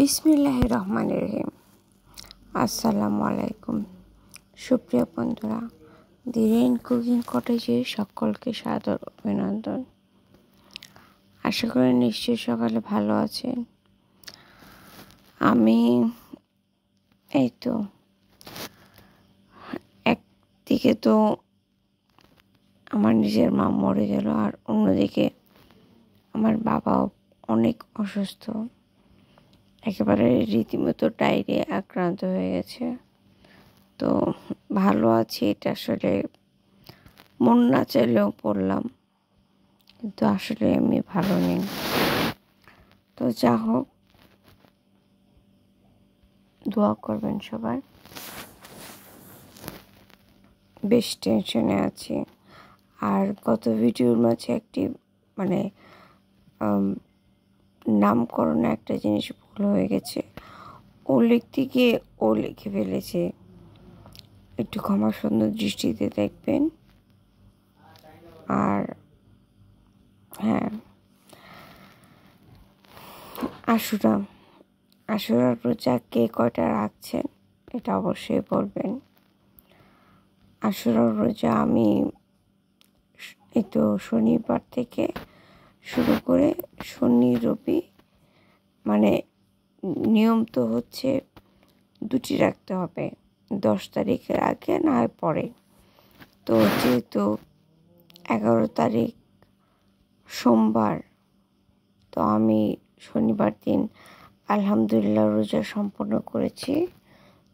বিসমিল্লাহির রহমানির রহিম। আসসালামু আলাইকুম সুপ্রিয় বন্ধুরা, দি রেইন কুকিং কটেজে সকলকে সাদর অভিনন্দন। আশা করি নিশ্চয়ই সকালে ভালো আছেন। আমি এই তো একদিকে তো আমার নিজের মা মরে গেল, আর অন্যদিকে আমার বাবাও অনেক অসুস্থ, একেবারে রীতিমতো ডায়রিয়া আক্রান্ত হয়ে গেছে। তো ভালো আছি, এটা আসলে মন না চাইলেও পড়লাম, কিন্তু আসলে আমি ভালো নেই। তো যা হোক, দোয়া করবেন সবাই। বেশ টেনশনে আছি। আর গত ভিডিওর মাঝে একটি নামকরণে একটা জিনিস ভুল হয়ে গেছে। ও লিখতে গিয়ে ও লিখে ফেলেছে, একটু ক্ষমা সুন্দর দৃষ্টিতে দেখবেন। আর হ্যাঁ, আশুরার রোজা কে কয়টা রাখছেন এটা অবশ্যই বলবেন। আশুরার রোজা আমি এই তো শনিবার থেকে শুরু করে শনি রবি, নিয়ম তো হচ্ছে দুটি রাখতে হবে, 10 তারিখের আগে না হয় পরে। তো যেহেতু 11 তারিখ সোমবার, তো আমি শনিবার দিন আলহামদুলিল্লাহ রোজা সম্পন্ন করেছি।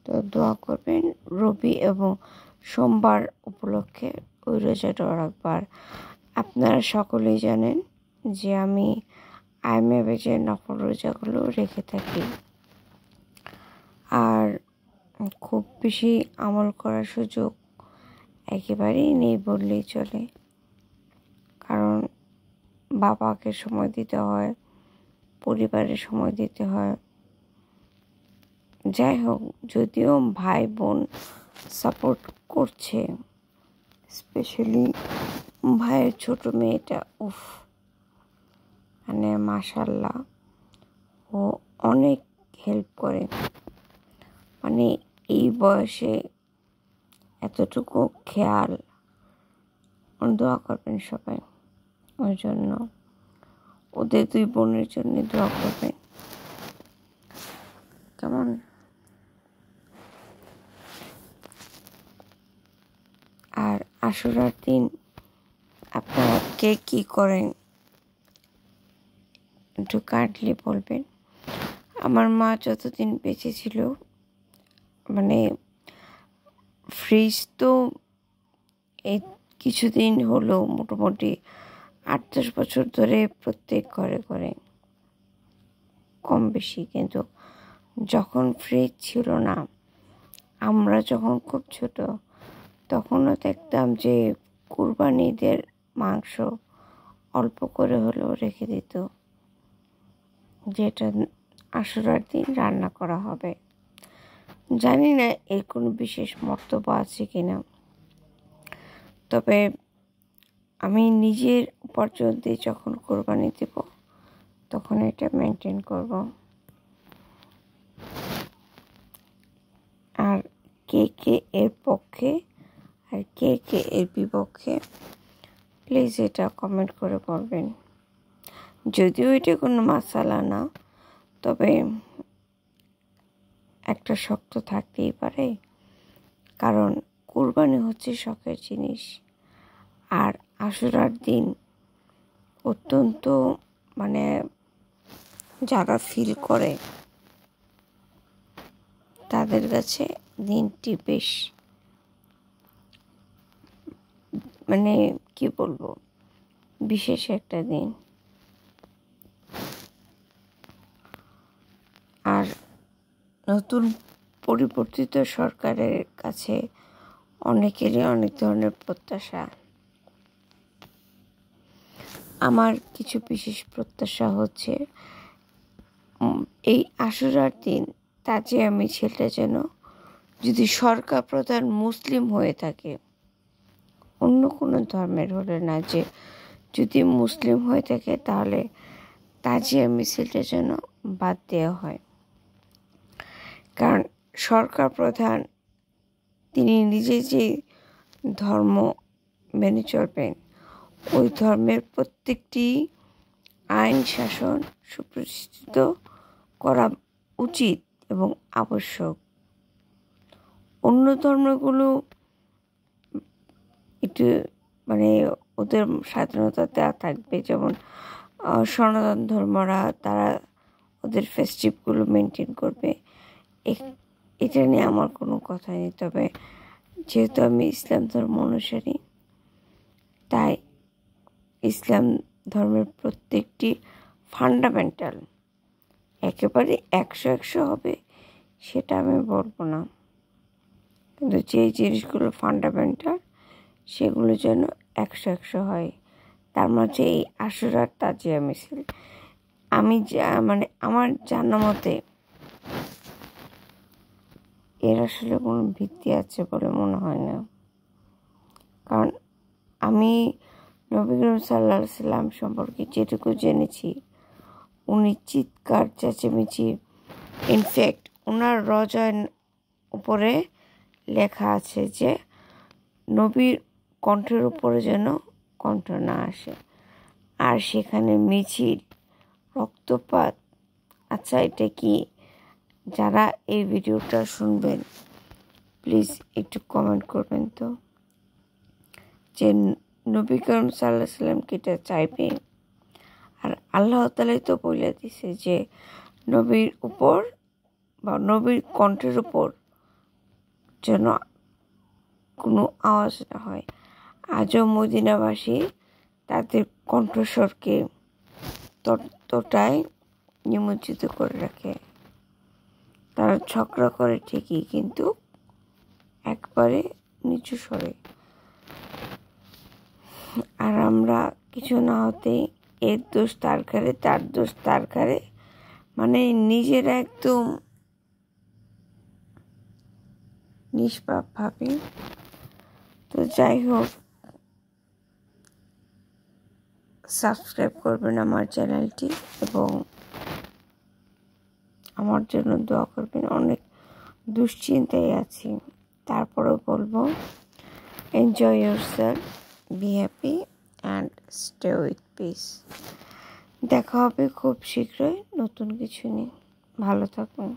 তো দোয়া করবেন রবি এবং সোমবার উপলক্ষে ওই রোজাটা রাখবার। আপনারা সকলেই জানেন যে আমি আইএমএ নকল রোজাগুলো রেখে থাকি। আর খুব বেশি আমল করার সুযোগ একেবারেই নেই বললেই চলে, কারণ বাবাকে সময় দিতে হয়, পরিবারের সময় দিতে হয়। যাই হোক, যদিও ভাই বোন সাপোর্ট করছে, স্পেশালি ভাইয়ের ছোট মেয়েটা, মাশাআল্লাহ, ও অনেক হেল্প করে। এই বয়সে এতটুকু খেয়াল, দোয়া করবেন সবাই ওর জন্য, ওদের 2 বোনের জন্য দোয়া করবেন, কেমন? আর আশুরার দিন আপনারা কে কী করেন একটু কাইন্ডলি বলবেন। আমার মা যতদিন বেঁচে ছিল, ফ্রিজ তো এই কিছুদিন হলো, মোটামুটি 8-10 বছর ধরে প্রত্যেক ঘরে ঘরে কম বেশি। কিন্তু যখন ফ্রিজ ছিল না, আমরা যখন খুব ছোট, তখনও দেখতাম যে কুরবানিদের মাংস অল্প করে হলেও রেখে দিত, যেটা আশুরার দিন রান্না করা হবে। জানি না এর কোনো বিশেষ মর্তব্য আছে কিনা, তবে আমি নিজের উপার্জন দিয়ে যখন কোরবানি দেব, তখন এটা মেনটেন করব। আর কে কে এর পক্ষে আর কে কে এর বিপক্ষে, প্লিজ এটা কমেন্ট করে বলবেন। যদিও এটা কোনো মাসালা না, তবে একটা শক্ত থাকতেই পারে, কারণ কুরবানি হচ্ছে শখের জিনিস। আর আশুরার দিন অত্যন্ত যারা ফিল করে, তাদের কাছে দিনটি বেশ কি বলবো, বিশেষ একটা দিন। আর নতুন পরিবর্তিত সরকারের কাছে অনেকেরই অনেক ধরনের প্রত্যাশা। আমার কিছু বিশেষ প্রত্যাশা হচ্ছে, এই আশুরার দিন তাজিয়া মিছিলটা যেন, যদি সরকার প্রধান মুসলিম হয়ে থাকে, অন্য কোনো ধর্মের হলে না, যে যদি মুসলিম হয়ে থাকে, তাহলে তাজিয়া মিছিলটা যেন বাদ দেওয়া হয়। কারণ সরকার প্রধান তিনি নিজে যে ধর্ম মেনে চলবেন ওই ধর্মের প্রত্যেকটি আইন শাসন সুপ্রতিষ্ঠিত করা উচিত এবং আবশ্যক। অন্য ধর্মগুলো একটু মানে ওদের স্বাধীনতা দেওয়া থাকবে, যেমন সনাতন ধর্মরা তারা ওদের ফেস্টিভগুলো মেনটেন করবে, এটা নিয়ে আমার কোনো কথা নেই। তবে যেহেতু আমি ইসলাম ধর্ম অনুসারী, তাই ইসলাম ধর্মের প্রত্যেকটি ফান্ডামেন্টাল একেবারে 100 হবে সেটা আমি বলবো না, কিন্তু যে জিনিসগুলো ফান্ডামেন্টাল সেগুলো যেন 100 হয়। তার মাঝে এই আশুরার তাজিয়া মিছিল আমি মানে আমার জানা মতে এর আসলে কোনো ভিত্তি আছে বলে মনে হয় না। কারণ আমি নবী করিম সাল্লাল্লাহু আলাইহি সাল্লাম সম্পর্কে যেটুকু জেনেছি, উনি চিৎকার চেঁচামেচি, ইনফ্যাক্ট ওনার রজার উপরে লেখা আছে যে নবীর কণ্ঠের উপরে যেন কণ্ঠ না আসে, আর সেখানে মিছিল, রক্তপাত। আচ্ছা, এটা কি? যারা এই ভিডিওটা শুনবেন প্লিজ একটু কমেন্ট করবেন তো, যে নবী করিম সাল্লাল্লাহু আলাইহি সাল্লাম কি এটা চাইবে? আর আল্লাহ তাআলাই তো বলে দিছে যে নবীর উপর বা নবীর কণ্ঠের উপর যেন কোনো আওয়াজ না হয়। আজও মদিনাবাসী তাদের কণ্ঠস্বরকে ততটাই নিমজ্জিত করে রাখে। তারা ঝগড়া করে ঠিকই, কিন্তু একবারে নিচু স্বরে। আর আমরা কিছু না হতেই এর দোষ তার ঘাড়ে, তার দোষ তার ঘাড়ে, মানে নিজেরা একদম নিষ্পাপ ভাবে। তো যাই হোক, সাবস্ক্রাইব করবেন আমার চ্যানেলটি এবং আমার জন্য দোয়া করবেন। অনেক দুশ্চিন্তায় আছি, তারপরেও বলবো enjoy yourself, be happy and stay with piece. দেখা হবে খুব শীঘ্রই নতুন কিছু নিয়ে। ভালো থাকুন।